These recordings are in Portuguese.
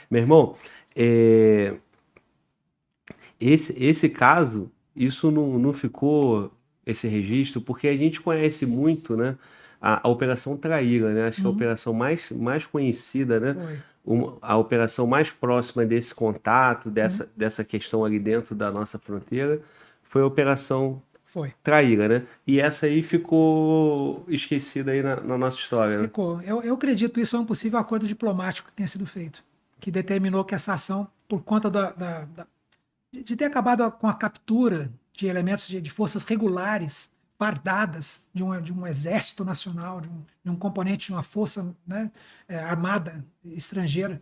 Meu irmão, é, esse caso, isso não ficou, esse registro, porque a gente conhece muito, né, a Operação Traíra, né? Acho que a Uhum. operação mais conhecida, né? Foi. A operação mais próxima desse contato, Uhum. dessa questão ali dentro da nossa fronteira, foi a Operação Foi. Traíra, né? E essa aí ficou esquecida aí na nossa história, né? Ficou. Eu acredito isso é um possível acordo diplomático que tenha sido feito, que determinou que essa ação, por conta de ter acabado com a captura de elementos de forças regulares, fardadas de um exército nacional, de um componente de uma força, né, armada estrangeira.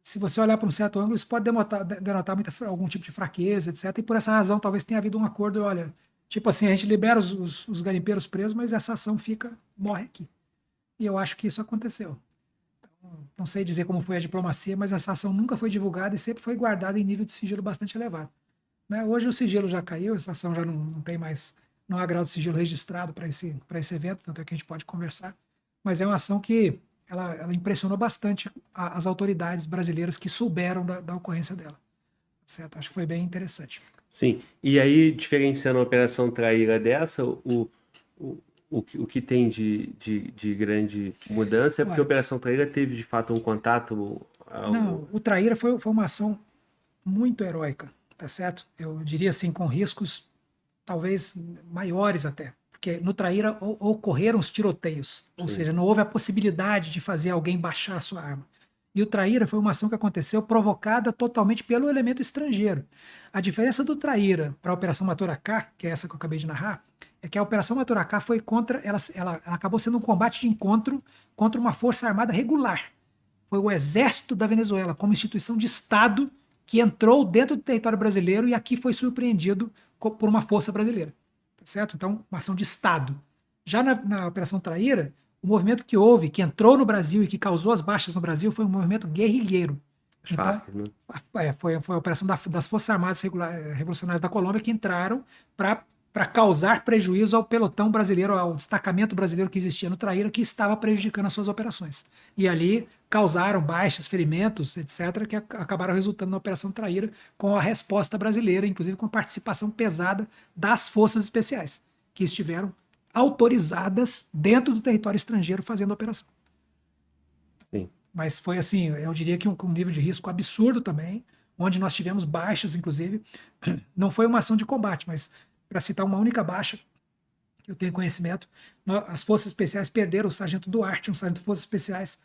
Se você olhar para um certo ângulo, isso pode denotar algum tipo de fraqueza, etc. E por essa razão, talvez tenha havido um acordo, olha, tipo assim, a gente libera os garimpeiros presos, mas essa ação morre aqui. E eu acho que isso aconteceu. Não sei dizer como foi a diplomacia, mas essa ação nunca foi divulgada e sempre foi guardada em nível de sigilo bastante elevado. Né? Hoje o sigilo já caiu, essa ação já não tem mais, não há grau de sigilo registrado para esse evento, tanto é que a gente pode conversar, mas é uma ação que ela impressionou bastante as autoridades brasileiras que souberam da ocorrência dela. Certo? Acho que foi bem interessante. Sim, e aí, diferenciando a Operação Traíra dessa, o, o que tem de grande mudança é porque a Olha, Operação Traíra teve de fato um contato. não, o Traíra foi uma ação muito heróica, tá certo? Eu diria assim, com riscos talvez maiores até, porque no Traíra ocorreram os tiroteios, ou Sim, seja, não houve a possibilidade de fazer alguém baixar a sua arma. E o Traíra foi uma ação que aconteceu provocada totalmente pelo elemento estrangeiro. A diferença do Traíra para a Operação Maturacá, que é essa que eu acabei de narrar, é que a Operação Maturacá foi contra, ela acabou sendo um combate de encontro contra uma força armada regular. Foi o Exército da Venezuela, como instituição de Estado, que entrou dentro do território brasileiro e aqui foi surpreendido por uma força brasileira. Tá certo? Então, uma ação de Estado. Já na Operação Traíra, o movimento que houve, que entrou no Brasil e que causou as baixas no Brasil, foi um movimento guerrilheiro. as Então, Farc, né? foi a operação das Forças Armadas Revolucionárias da Colômbia que entraram para causar prejuízo ao pelotão brasileiro, ao destacamento brasileiro que existia no Traíra, que estava prejudicando as suas operações. E ali causaram baixas, ferimentos, etc., que acabaram resultando na Operação Traíra, com a resposta brasileira, inclusive com a participação pesada das forças especiais, que estiveram autorizadas dentro do território estrangeiro fazendo a operação. Sim. Mas foi assim, eu diria que um nível de risco absurdo também, onde nós tivemos baixas, inclusive. Não foi uma ação de combate, mas para citar uma única baixa, que eu tenho conhecimento, as Forças Especiais perderam o Sargento Duarte, um sargento de Forças Especiais,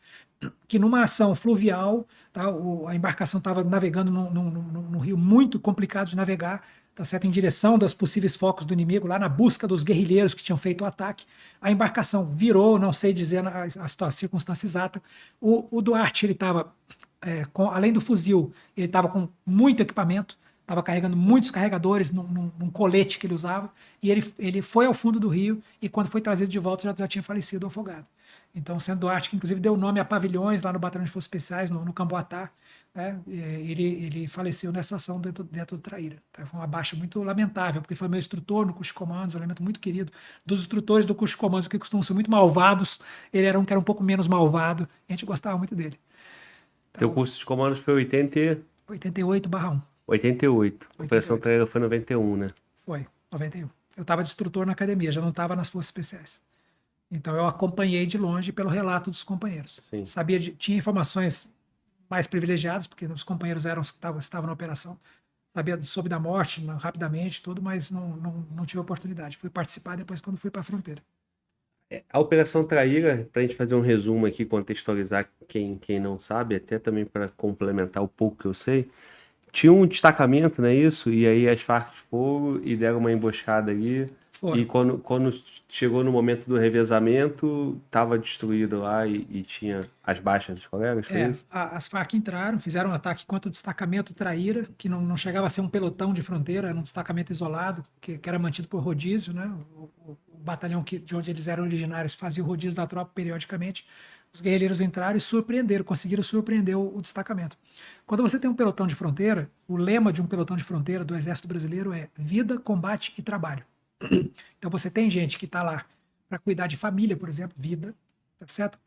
que numa ação fluvial, tá, a embarcação estava navegando num rio muito complicado de navegar, tá certo, em direção dos possíveis focos do inimigo, lá na busca dos guerrilheiros que tinham feito o ataque. A embarcação virou, não sei dizer a circunstância exata. O Duarte, ele estava, além do fuzil, ele estava com muito equipamento, estava carregando muitos carregadores num colete que ele usava, e ele foi ao fundo do rio, e quando foi trazido de volta já tinha falecido afogado. Então, o Centro Duarte, que inclusive deu nome a pavilhões lá no Batalhão de Forças Especiais, no Camboatá, né? Ele faleceu nessa ação dentro do Traíra. Tá? Foi uma baixa muito lamentável, porque foi meu instrutor no curso de comandos, um elemento muito querido. Dos instrutores do curso de comandos, que costumam ser muito malvados, ele era um que era um pouco menos malvado, e a gente gostava muito dele. Teu Então, curso de comandos foi 88/1. 88. A Operação 88. Traíra foi 91, né? Foi, 91. Eu estava de instrutor na academia, já não estava nas Forças Especiais. Então eu acompanhei de longe pelo relato dos companheiros. Sim. Tinha informações mais privilegiadas, porque os companheiros eram os que estavam na operação. Soube da morte rapidamente, tudo, mas não tive oportunidade. Fui participar depois quando fui para a fronteira. A Operação Traíra, para a gente fazer um resumo aqui, contextualizar quem não sabe, até também para complementar o pouco que eu sei, tinha um destacamento, não é isso? E aí as Farc foram e deram uma emboscada ali. E Foram. quando chegou no momento do revezamento, estava destruído lá e tinha as baixas dos colegas, foi isso? As Farc entraram, fizeram um ataque contra o destacamento Traíra, que não chegava a ser um pelotão de fronteira, era um destacamento isolado, que era mantido por rodízio, né? O batalhão de onde eles eram originários fazia o rodízio da tropa periodicamente. Os guerrilheiros entraram e surpreenderam, conseguiram surpreender o destacamento. Quando você tem um pelotão de fronteira, o lema de um pelotão de fronteira do Exército Brasileiro é vida, combate e trabalho. Então você tem gente que está lá para cuidar de família, por exemplo, vida, tá certo?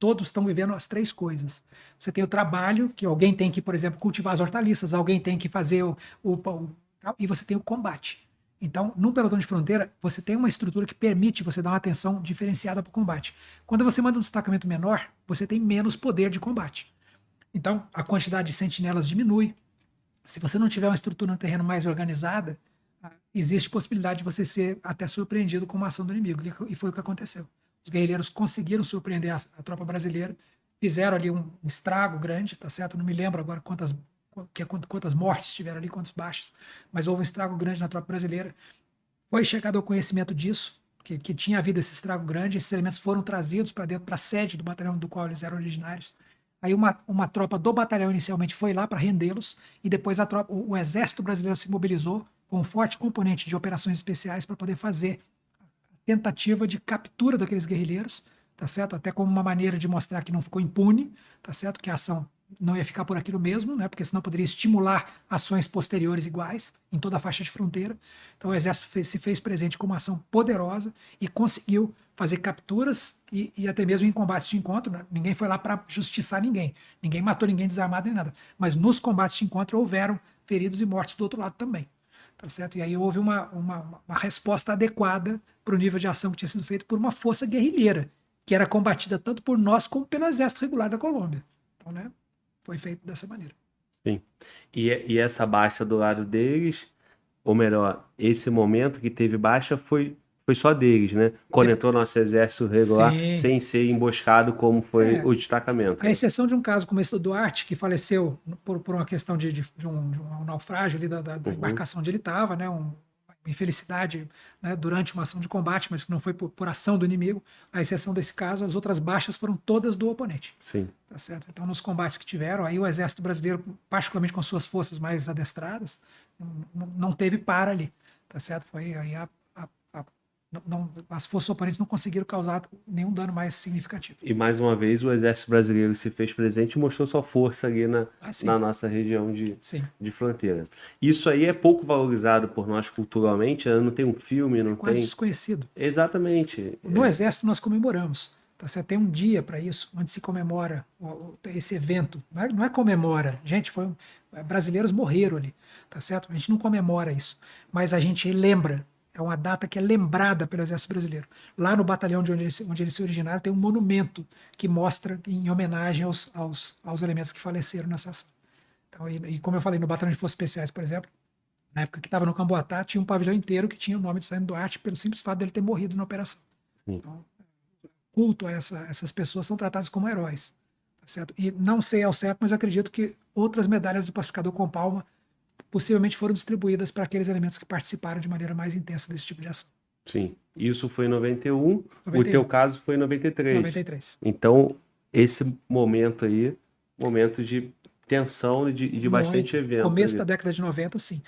todos estão vivendo as três coisas. Você tem o trabalho, que alguém tem que, por exemplo, cultivar as hortaliças, alguém tem que fazer e você tem o combate. Então, num pelotão de fronteira, você tem uma estrutura que permite você dar uma atenção diferenciada para o combate. Quando você manda um destacamento menor, você tem menos poder de combate. Então, a quantidade de sentinelas diminui. Se você não tiver uma estrutura no terreno mais organizada, existe possibilidade de você ser até surpreendido com uma ação do inimigo. E foi o que aconteceu. Os guerrilheiros conseguiram surpreender a tropa brasileira, fizeram ali um estrago grande, tá certo? Não me lembro agora quantas mortes tiveram ali, quantas baixas, mas houve um estrago grande na tropa brasileira. Foi chegado ao conhecimento disso, que tinha havido esse estrago grande, esses elementos foram trazidos para dentro, para a sede do batalhão do qual eles eram originários. Aí uma tropa do batalhão inicialmente foi lá para rendê-los, e depois o exército brasileiro se mobilizou com um forte componente de operações especiais para poder fazer a tentativa de captura daqueles guerrilheiros, tá certo? Até como uma maneira de mostrar que não ficou impune, tá certo? Que a ação não ia ficar por aquilo mesmo, né? Porque senão poderia estimular ações posteriores iguais em toda a faixa de fronteira. Então o exército se fez presente com uma ação poderosa e conseguiu fazer capturas e até mesmo em combates de encontro, né? Ninguém foi lá para justiçar ninguém, ninguém matou ninguém desarmado nem nada, mas nos combates de encontro houveram feridos e mortos do outro lado também, tá certo? E aí houve uma resposta adequada para o nível de ação que tinha sido feito por uma força guerrilheira, que era combatida tanto por nós como pelo exército regular da Colômbia. Então, né, foi feito dessa maneira. Sim. E essa baixa do lado deles, ou melhor, esse momento que teve baixa foi só deles, né? Quando entrou nosso exército regular, Sim. sem ser emboscado como foi o destacamento. A exceção de um caso como esse do Duarte, que faleceu por uma questão de um naufrágio ali da embarcação onde ele estava, né? Uma infelicidade, né, durante uma ação de combate, mas que não foi por ação do inimigo. A exceção desse caso, as outras baixas foram todas do oponente. Sim. Tá certo? Então, nos combates que tiveram, aí o exército brasileiro, particularmente com suas forças mais adestradas, não teve para ali. Tá certo? Foi aí as forças oponentes não conseguiram causar nenhum dano mais significativo. E mais uma vez o exército brasileiro se fez presente e mostrou sua força ali na nossa região de fronteira. Isso aí é pouco valorizado por nós culturalmente, né? Não tem um filme, não quase tem... desconhecido. Exatamente. No exército nós comemoramos. Tá certo? Tem um dia para isso, onde se comemora esse evento. Não é comemora, gente, brasileiros morreram ali, tá certo? A gente não comemora isso, mas a gente lembra. É uma data que é lembrada pelo Exército Brasileiro. Lá no batalhão onde eles se originaram, tem um monumento que mostra em homenagem aos elementos que faleceram nessa ação. Então, e como eu falei, no batalhão de forças especiais, por exemplo, na época que estava no Camboatá, tinha um pavilhão inteiro que tinha o nome de Sargento Duarte pelo simples fato dele ter morrido na operação. Então, culto a essas pessoas são tratadas como heróis. Tá certo? E não sei ao certo, mas acredito que outras medalhas do Pacificador com Palma possivelmente foram distribuídas para aqueles elementos que participaram de maneira mais intensa desse tipo de ação. Sim, isso foi em 91, o teu caso foi em 93. 93. Então, esse momento aí, momento de tensão e de bastante evento. Começo da década de 90, sim.